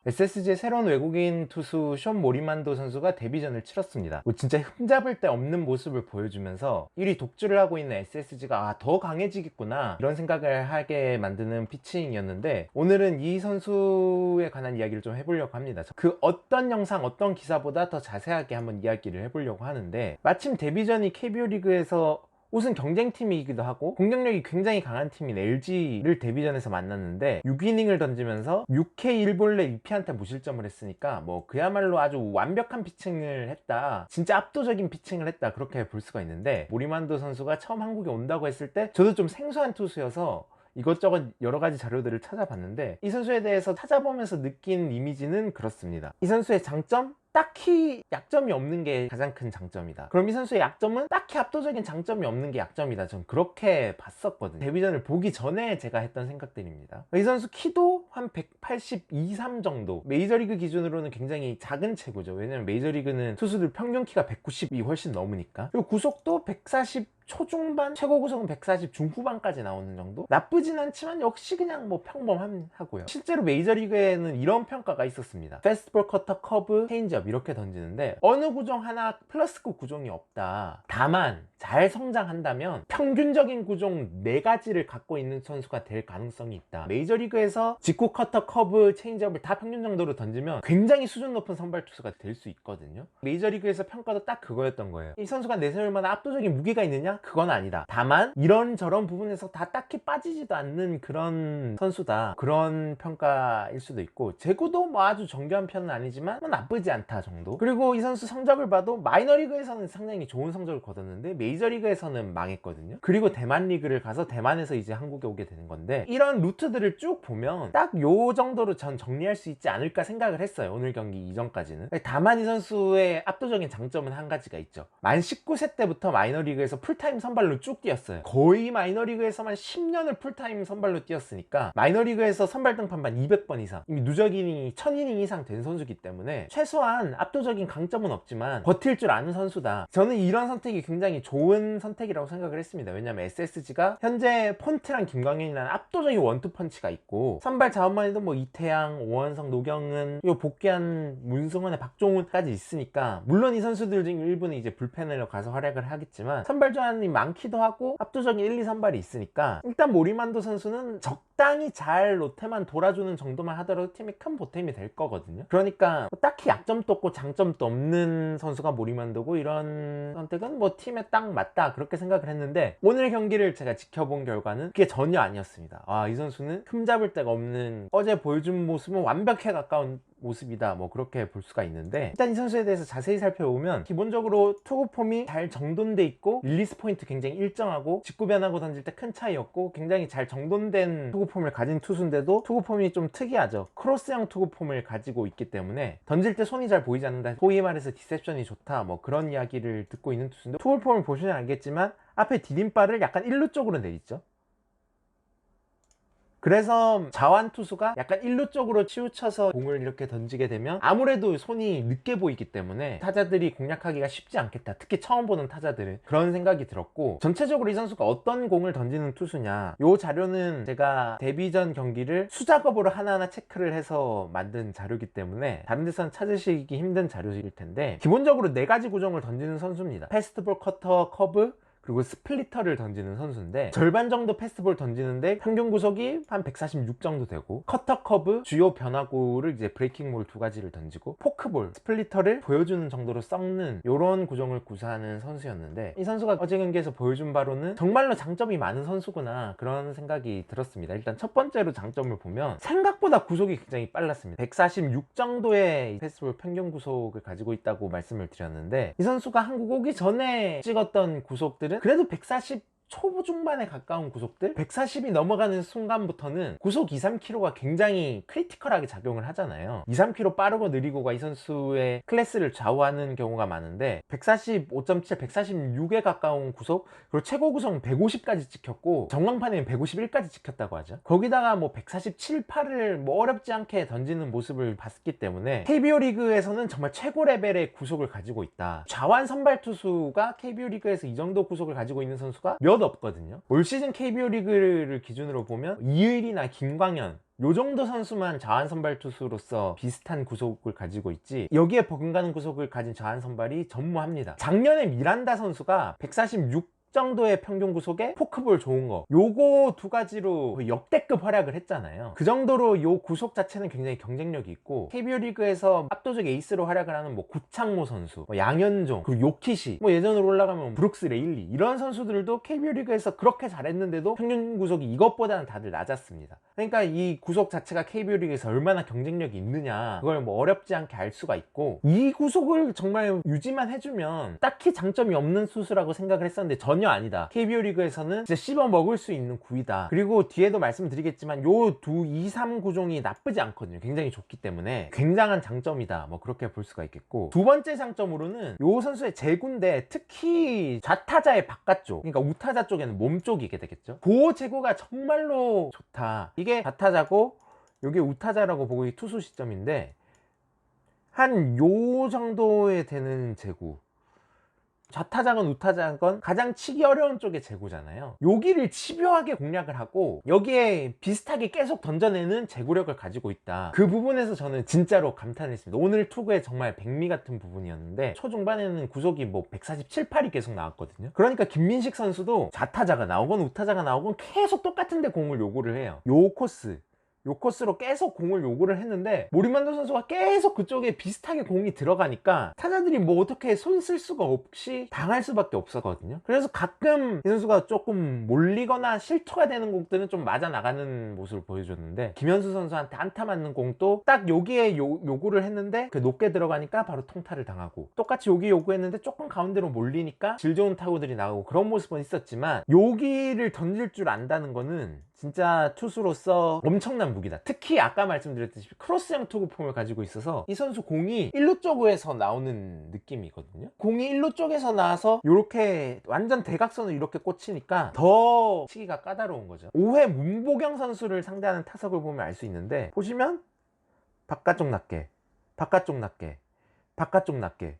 SSG의 새로운 외국인 투수 숀 모리만도 선수가 데뷔전을 치렀습니다. 진짜 흠잡을 데 없는 모습을 보여주면서 1위 독주를 하고 있는 SSG가 더 강해지겠구나 이런 생각을 하게 만드는 피칭이었는데, 오늘은 이 선수에 관한 이야기를 좀 해보려고 합니다. 그 어떤 영상 어떤 기사보다 더 자세하게 한번 이야기를 해보려고 하는데, 마침 데뷔전이 KBO 리그에서 우승 경쟁팀이기도 하고 공격력이 굉장히 강한 팀인 LG를 데뷔전에서 만났는데 6이닝을 던지면서 6회 1볼넷 2피안타 무실점을 했으니까 그야말로 아주 완벽한 피칭을 했다, 진짜 압도적인 피칭을 했다, 그렇게 볼 수가 있는데, 모리만도 선수가 처음 한국에 온다고 했을 때 저도 좀 생소한 투수여서 이것저것 여러 가지 자료들을 찾아봤는데, 이 선수에 대해서 찾아보면서 느낀 이미지는 그렇습니다. 이 선수의 장점? 딱히 약점이 없는 게 가장 큰 장점이다. 그럼 이 선수의 약점은 딱히 압도적인 장점이 없는 게 약점이다. 전 그렇게 봤었거든요. 데뷔전을 보기 전에 제가 했던 생각들입니다. 이 선수 키도 한 182, 3 정도, 메이저리그 기준으로는 굉장히 작은 체구죠. 왜냐면 메이저리그는 투수들 평균 키가 190이 훨씬 넘으니까. 그리고 구속도 140 초중반, 최고 구속은 140 중후반까지 나오는 정도? 나쁘진 않지만 역시 그냥 평범하고요. 실제로 메이저리그에는 이런 평가가 있었습니다. 패스트볼, 커터, 커브, 체인지업 이렇게 던지는데 어느 구종 하나 플러스급 구종이 없다. 다만 잘 성장한다면 평균적인 구종 4가지를 갖고 있는 선수가 될 가능성이 있다. 메이저리그에서 직구, 커터, 커브, 체인지업을 다 평균 정도로 던지면 굉장히 수준 높은 선발 투수가 될 수 있거든요. 메이저리그에서 평가도 딱 그거였던 거예요. 이 선수가 내세울 만한 압도적인 무게가 있느냐? 그건 아니다. 다만 이런저런 부분에서 다 딱히 빠지지도 않는 그런 선수다, 그런 평가일 수도 있고, 제구도 아주 정교한 편은 아니지만 나쁘지 않다 정도. 그리고 이 선수 성적을 봐도 마이너리그에서는 상당히 좋은 성적을 거뒀는데 메이저리그에서는 망했거든요. 그리고 대만 리그를 가서 대만에서 이제 한국에 오게 되는 건데, 이런 루트들을 쭉 보면 딱 요 정도로 전 정리할 수 있지 않을까 생각을 했어요, 오늘 경기 이전까지는. 다만 이 선수의 압도적인 장점은 한 가지가 있죠. 만 19세 때부터 마이너리그에서 풀타임 선발로 쭉 뛰었어요. 거의 마이너리그에서만 10년을 풀타임 선발로 뛰었으니까 마이너리그에서 선발 등판만 200번 이상, 이미 누적 이닝이 1000이닝 이상 된 선수기 때문에 최소한 압도적인 강점은 없지만 버틸 줄 아는 선수다. 저는 이런 선택이 굉장히 좋은 선택이라고 생각을 했습니다. 왜냐면 SSG가 현재 폰트랑 김광현이라는 압도적인 원투펀치가 있고, 선발 자원만 해도 이태양, 오원석, 노경은, 그리고 복귀한 문승원의 박종훈까지 있으니까, 물론 이 선수들 중 일부는 이제 불펜으로 가서 활약을 하겠지만 선발 자원이 많기도 하고 압도적인 1, 2, 3발이 있으니까, 일단 모리만도 선수는 적당히 잘 롯데만 돌아주는 정도만 하더라도 팀이 큰 보탬이 될 거거든요. 그러니까 딱히 약점도 없고 장점도 없는 선수가 모리만도고, 이런 선택은 팀에 딱 맞다 그렇게 생각을 했는데, 오늘 경기를 제가 지켜본 결과는 그게 전혀 아니었습니다. 이 선수는 흠잡을 데가 없는, 어제 보여준 모습은 완벽에 가까운 모습이다, 그렇게 볼 수가 있는데, 일단 이 선수에 대해서 자세히 살펴보면 기본적으로 투구 폼이 잘 정돈돼 있고, 릴리스 포인트 굉장히 일정하고, 직구 변하고 던질 때 큰 차이 없고, 굉장히 잘 정돈된 투구 폼을 가진 투수인데도 투구 폼이 좀 특이하죠. 크로스형 투구 폼을 가지고 있기 때문에 던질 때 손이 잘 보이지 않는다, 소위 말해서 디셉션이 좋다, 그런 이야기를 듣고 있는 투수인데, 투구 폼을 보시면 알겠지만 앞에 디딤발을 약간 일루 쪽으로 내리죠. 그래서 자완 투수가 약간 일루 쪽으로 치우쳐서 공을 이렇게 던지게 되면 아무래도 손이 늦게 보이기 때문에 타자들이 공략하기가 쉽지 않겠다, 특히 처음 보는 타자들은. 그런 생각이 들었고, 전체적으로 이 선수가 어떤 공을 던지는 투수냐, 요 자료는 제가 데뷔전 경기를 수작업으로 하나하나 체크를 해서 만든 자료이기 때문에 다른 데서는 찾으시기 힘든 자료일 텐데, 기본적으로 4가지 구종을 던지는 선수입니다. 패스트볼, 커터, 커브, 그리고 스플리터를 던지는 선수인데, 절반 정도 패스트볼 던지는데 평균 구속이 한 146 정도 되고, 커터, 커브, 주요 변화구를 이제 브레이킹볼 2가지를 던지고, 포크볼, 스플리터를 보여주는 정도로 썩는 요런 구종을 구사하는 선수였는데, 이 선수가 어제 경기에서 보여준 바로는 정말로 장점이 많은 선수구나, 그런 생각이 들었습니다. 일단 첫 번째로 장점을 보면 생각보다 구속이 굉장히 빨랐습니다. 146 정도의 패스트볼 평균 구속을 가지고 있다고 말씀을 드렸는데, 이 선수가 한국 오기 전에 찍었던 구속들은 그래도 140 초중반에 가까운 구속들, 140이 넘어가는 순간부터는 구속 2, 3km가 굉장히 크리티컬하게 작용을 하잖아요. 2, 3km 빠르고 느리고가 이 선수의 클래스를 좌우하는 경우가 많은데, 145.7, 146에 가까운 구속, 그리고 최고 구속은 150까지 찍혔고 전광판에는 151까지 찍혔다고 하죠. 거기다가 147, 8을 어렵지 않게 던지는 모습을 봤기 때문에 KBO 리그에서는 정말 최고 레벨의 구속을 가지고 있다. 좌완 선발 투수가 KBO 리그에서 이 정도 구속을 가지고 있는 선수가 몇 몇 없거든요. 올 시즌 KBO 리그를 기준으로 보면 이의리나 김광현 요 정도 선수만 자완 선발 투수로서 비슷한 구속을 가지고 있지, 여기에 버금가는 구속을 가진 자완 선발이 전무합니다. 작년에 미란다 선수가 146 정도의 평균 구속에 포크볼 좋은 거, 요거 두 가지로 역대급 활약을 했잖아요. 그 정도로 요 구속 자체는 굉장히 경쟁력이 있고, KBO 리그에서 압도적 에이스로 활약을 하는 뭐 구창모 선수, 뭐 양현종, 그리고 요키시, 뭐 예전으로 올라가면 브룩스 레일리, 이런 선수들도 KBO 리그에서 그렇게 잘했는데도 평균 구속이 이것보다는 다들 낮았습니다. 그러니까 이 구속 자체가 KBO 리그에서 얼마나 경쟁력이 있느냐, 그걸 뭐 어렵지 않게 알 수가 있고, 이 구속을 정말 유지만 해주면 딱히 장점이 없는 수수라고 생각을 했었는데 전혀 아니다. KBO 리그에서는 진짜 씹어 먹을 수 있는 구이다. 그리고 뒤에도 말씀드리겠지만 요 2, 3 구종이 나쁘지 않거든요. 굉장히 좋기 때문에 굉장한 장점이다, 뭐 그렇게 볼 수가 있겠고, 두 번째 장점으로는 요 선수의 제구인데 특히 좌타자의 바깥쪽, 그러니까 우타자 쪽에는 몸 쪽이게 되겠죠. 그 제구가 정말로 좋다. 이게 좌타자고 요게 우타자라고 보고 이 투수 시점인데, 한 요 정도에 되는 제구, 좌타자건 우타자건 가장 치기 어려운 쪽의 제구잖아요. 여기를 집요하게 공략을 하고 여기에 비슷하게 계속 던져내는 제구력을 가지고 있다. 그 부분에서 저는 진짜로 감탄했습니다. 오늘 투구에 정말 백미 같은 부분이었는데, 초중반에는 구속이 뭐 147, 8이 계속 나왔거든요. 그러니까 김민식 선수도 좌타자가 나오건 우타자가 나오건 계속 똑같은데 공을 요구를 해요. 요 코스로 계속 공을 요구를 했는데, 모리만도 선수가 계속 그쪽에 비슷하게 공이 들어가니까 타자들이 뭐 어떻게 손 쓸 수가 없이 당할 수밖에 없었거든요. 그래서 가끔 이 선수가 조금 몰리거나 실투가 되는 공들은 좀 맞아 나가는 모습을 보여줬는데, 김현수 선수한테 안타 맞는 공도 딱 여기에 요구를 했는데 그 높게 들어가니까 바로 통타를 당하고, 똑같이 여기 요구했는데 조금 가운데로 몰리니까 질 좋은 타구들이 나오고, 그런 모습은 있었지만 여기를 던질 줄 안다는 거는 진짜 투수로서 엄청난 무기다. 특히 아까 말씀드렸듯이 크로스형 투구 폼을 가지고 있어서 이 선수 공이 1루 쪽에서 나오는 느낌이거든요. 공이 1루 쪽에서 나와서 이렇게 완전 대각선으로 이렇게 꽂히니까 더 치기가 까다로운 거죠. 5회 문보경 선수를 상대하는 타석을 보면 알 수 있는데, 보시면 바깥쪽 낮게, 바깥쪽 낮게, 바깥쪽 낮게,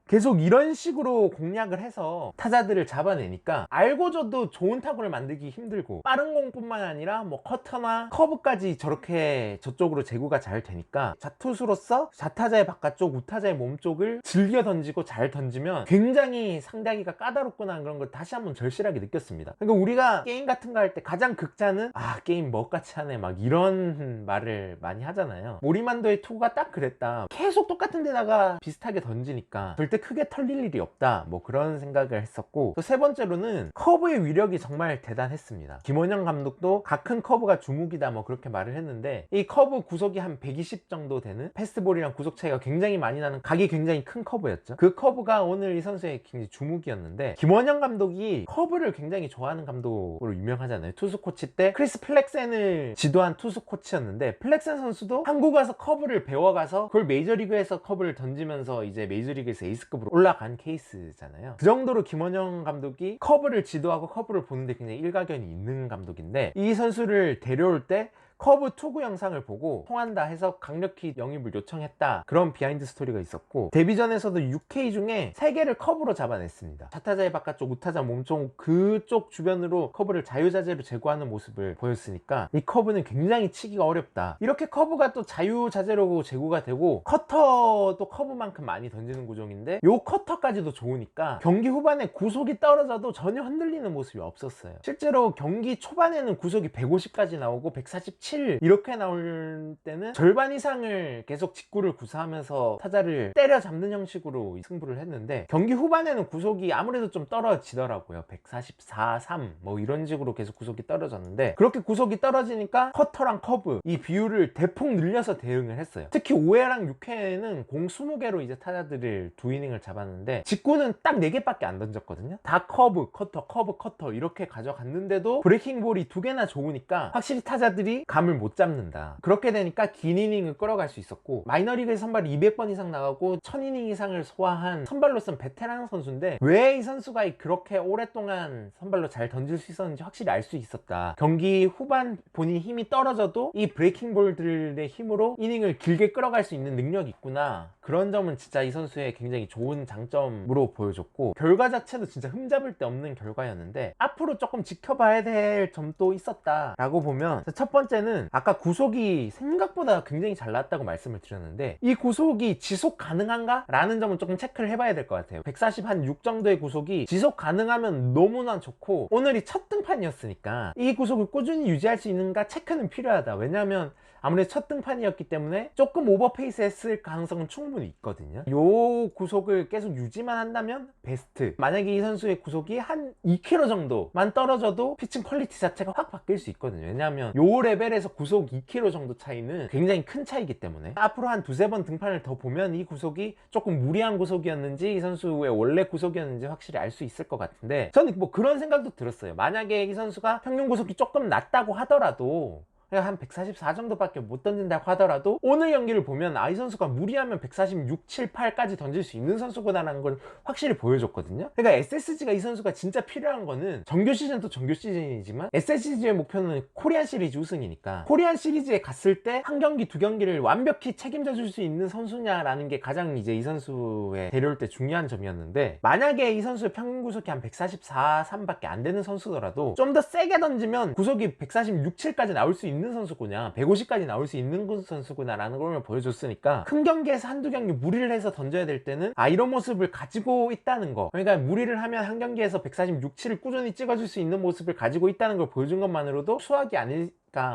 계속 이런 식으로 공략을 해서 타자들을 잡아내니까 알고 줘도 좋은 타구를 만들기 힘들고, 빠른 공뿐만 아니라 뭐 커터나 커브까지 저렇게 저쪽으로 제구가 잘 되니까 좌투수로서 좌타자의 바깥쪽, 우타자의 몸쪽을 즐겨 던지고 잘 던지면 굉장히 상대하기가 까다롭구나, 그런 걸 다시 한번 절실하게 느꼈습니다. 그러니까 우리가 게임 같은 거 할 때 가장 극자는 게임 멋같이 하네, 막 이런 말을 많이 하잖아요. 모리만도의 투구가 딱 그랬다. 계속 똑같은 데다가 비슷하게 던지니까 절대 크게 털릴 일이 없다, 뭐 그런 생각을 했었고, 또 세 번째로는 커브의 위력이 정말 대단했습니다. 김원영 감독도 각 큰 커브가 주목이다, 뭐 그렇게 말을 했는데, 이 커브 구속이 한 120 정도 되는, 패스트볼이랑 구속 차이가 굉장히 많이 나는 각이 굉장히 큰 커브였죠. 그 커브가 오늘 이 선수의 굉장히 주목이었는데, 김원영 감독이 커브를 굉장히 좋아하는 감독으로 유명하잖아요. 투수 코치 때 크리스 플렉센을 지도한 투수 코치였는데, 플렉센 선수도 한국 와서 커브를 배워가서 그걸 메이저리그에서 커브를 던지면서 이제 메이저리그에서 에이스급으로 올라간 케이스잖아요. 그 정도로 김원영 감독이 커브를 지도하고 커브를 보는데 굉장히 일가견이 있는 감독인데, 이 선수를 데려올 때 커브 투구 영상을 보고 통한다 해서 강력히 영입을 요청했다, 그런 비하인드 스토리가 있었고, 데뷔전에서도 6K 중에 3개를 커브로 잡아냈습니다. 좌타자의 바깥쪽, 우타자 몸쪽 그쪽 주변으로 커브를 자유자재로 제구하는 모습을 보였으니까 이 커브는 굉장히 치기가 어렵다. 이렇게 커브가 또 자유자재로 제구가 되고, 커터도 커브만큼 많이 던지는 구종인데 요 커터까지도 좋으니까 경기 후반에 구속이 떨어져도 전혀 흔들리는 모습이 없었어요. 실제로 경기 초반에는 구속이 150까지 나오고 147 이렇게 나올 때는 절반 이상을 계속 직구를 구사하면서 타자를 때려잡는 형식으로 승부를 했는데, 경기 후반에는 구속이 아무래도 좀 떨어지더라고요. 144, 3 뭐 이런 식으로 계속 구속이 떨어졌는데, 그렇게 구속이 떨어지니까 커터랑 커브 이 비율을 대폭 늘려서 대응을 했어요. 특히 5회랑 6회에는 공 20개로 이제 타자들을 2이닝을 잡았는데, 직구는 딱 4개밖에 안 던졌거든요. 다 커브, 커터, 커브, 커터 이렇게 가져갔는데도 브레이킹 볼이 2개나 좋으니까 확실히 타자들이 감을 못 잡는다. 그렇게 되니까 긴 이닝을 끌어갈 수 있었고, 마이너리그에 선발 200번 이상 나가고 1000이닝 이상을 소화한 선발로서는 베테랑 선수인데, 왜 이 선수가 그렇게 오랫동안 선발로 잘 던질 수 있었는지 확실히 알 수 있었다. 경기 후반 본인 힘이 떨어져도 이 브레이킹 볼들의 힘으로 이닝을 길게 끌어갈 수 있는 능력이 있구나, 그런 점은 진짜 이 선수의 굉장히 좋은 장점으로 보여줬고, 결과 자체도 진짜 흠잡을 데 없는 결과였는데 앞으로 조금 지켜봐야 될 점도 있었다 라고 보면, 첫 번째는 아까 구속이 생각보다 굉장히 잘 나왔다고 말씀을 드렸는데 이 구속이 지속 가능한가? 라는 점은 조금 체크를 해봐야 될 것 같아요. 146 정도의 구속이 지속 가능하면 너무나 좋고, 오늘이 첫 등판이었으니까 이 구속을 꾸준히 유지할 수 있는가 체크는 필요하다. 왜냐하면 아무래도 첫 등판이었기 때문에 조금 오버페이스 했을 가능성은 충분히 있거든요. 요 구속을 계속 유지만 한다면 베스트. 만약에 이 선수의 구속이 한 2km 정도만 떨어져도 피칭 퀄리티 자체가 확 바뀔 수 있거든요. 왜냐하면 요 레벨에서 구속 2km 정도 차이는 굉장히 큰 차이기 때문에 앞으로 한 두세 번 등판을 더 보면 이 구속이 조금 무리한 구속이었는지 이 선수의 원래 구속이었는지 확실히 알 수 있을 것 같은데, 저는 뭐 그런 생각도 들었어요. 만약에 이 선수가 평균 구속이 조금 낮다고 하더라도, 한 144 정도밖에 못 던진다고 하더라도 오늘 경기를 보면 이 선수가 무리하면 146, 7, 8까지 던질 수 있는 선수구나라는 걸 확실히 보여줬거든요. 그러니까 SSG가 이 선수가 진짜 필요한 거는, 정규 시즌도 정규 시즌이지만 SSG의 목표는 코리안 시리즈 우승이니까 코리안 시리즈에 갔을 때 한 경기 두 경기를 완벽히 책임져 줄 수 있는 선수냐라는 게 가장 이제 이 선수의 데려올 때 중요한 점이었는데, 만약에 이 선수의 평균 구속이 한 144, 3밖에 안 되는 선수더라도 좀 더 세게 던지면 구속이 146, 7까지 나올 수 있는 선수구나, 150까지 나올 수 있는 선수구나 라는 걸 보여줬으니까, 큰 경기에서 한두 경기 무리를 해서 던져야 될 때는 이런 모습을 가지고 있다는 거, 그러니까 무리를 하면 한 경기에서 146, 7을 꾸준히 찍어줄 수 있는 모습을 가지고 있다는 걸 보여준 것만으로도 수학이 아닐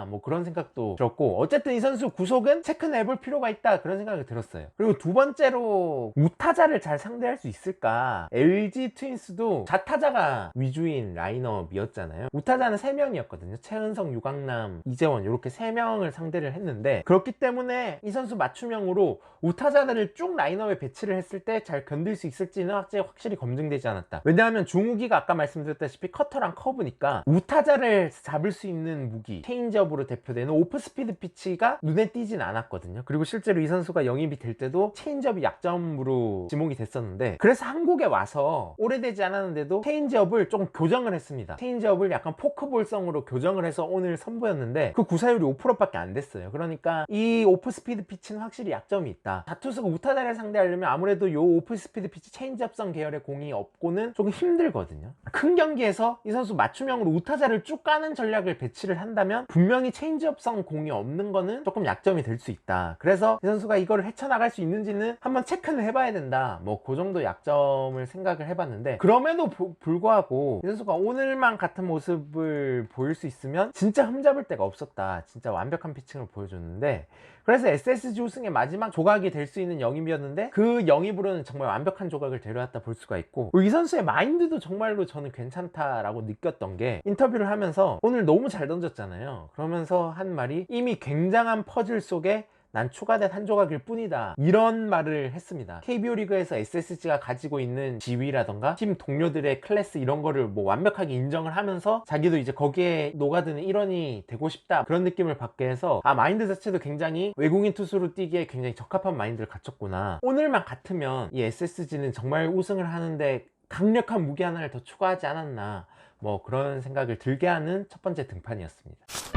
뭐 그런 생각도 들었고, 어쨌든 이 선수 구속은 체크는 해볼 필요가 있다, 그런 생각이 들었어요. 그리고 두 번째로 우타자를 잘 상대할 수 있을까. LG 트윈스도 좌타자가 위주인 라인업이었잖아요. 우타자는 3명이었거든요 최은성, 유강남, 이재원, 이렇게 3명을 상대를 했는데, 그렇기 때문에 이 선수 맞춤형으로 우타자들을 쭉 라인업에 배치를 했을 때 잘 견딜 수 있을지는 확실히 검증되지 않았다. 왜냐하면 중욱이가 아까 말씀드렸다시피 커터랑 커브니까 우타자를 잡을 수 있는 무기, 체인지업으로 대표되는 오프스피드 피치가 눈에 띄진 않았거든요. 그리고 실제로 이 선수가 영입이 될 때도 체인지업이 약점으로 지목이 됐었는데, 그래서 한국에 와서 오래되지 않았는데도 체인지업을 조금 교정을 했습니다. 체인지업을 약간 포크볼성으로 교정을 해서 오늘 선보였는데 그 구사율이 5%밖에 안 됐어요. 그러니까 이 오프스피드 피치는 확실히 약점이 있다. 자투수가 우타자를 상대하려면 아무래도 요 오프스피드 피치 체인지업성 계열의 공이 없고는 조금 힘들거든요. 큰 경기에서 이 선수 맞춤형으로 우타자를 쭉 까는 전략을 배치를 한다면 분명히 체인지업성 공이 없는 거는 조금 약점이 될 수 있다. 그래서 이 선수가 이거를 헤쳐나갈 수 있는지는 한번 체크는 해봐야 된다. 뭐 그 정도 약점을 생각을 해봤는데, 그럼에도 불구하고 이 선수가 오늘만 같은 모습을 보일 수 있으면 진짜 흠잡을 데가 없었다. 진짜 완벽한 피칭을 보여줬는데, 그래서 SSG 우승의 마지막 조각이 될 수 있는 영입이었는데 그 영입으로는 정말 완벽한 조각을 데려왔다 볼 수가 있고, 이 선수의 마인드도 정말로 저는 괜찮다라고 느꼈던 게, 인터뷰를 하면서 오늘 너무 잘 던졌잖아요. 그러면서 한 말이, 이미 굉장한 퍼즐 속에 난 추가된 한 조각일 뿐이다, 이런 말을 했습니다. KBO 리그에서 SSG가 가지고 있는 지위라던가 팀 동료들의 클래스, 이런 거를 뭐 완벽하게 인정을 하면서 자기도 이제 거기에 녹아드는 일원이 되고 싶다, 그런 느낌을 받게 해서 마인드 자체도 굉장히 외국인 투수로 뛰기에 굉장히 적합한 마인드를 갖췄구나. 오늘만 같으면 이 SSG는 정말 우승을 하는데 강력한 무기 하나를 더 추가하지 않았나, 뭐 그런 생각을 들게 하는 첫 번째 등판이었습니다.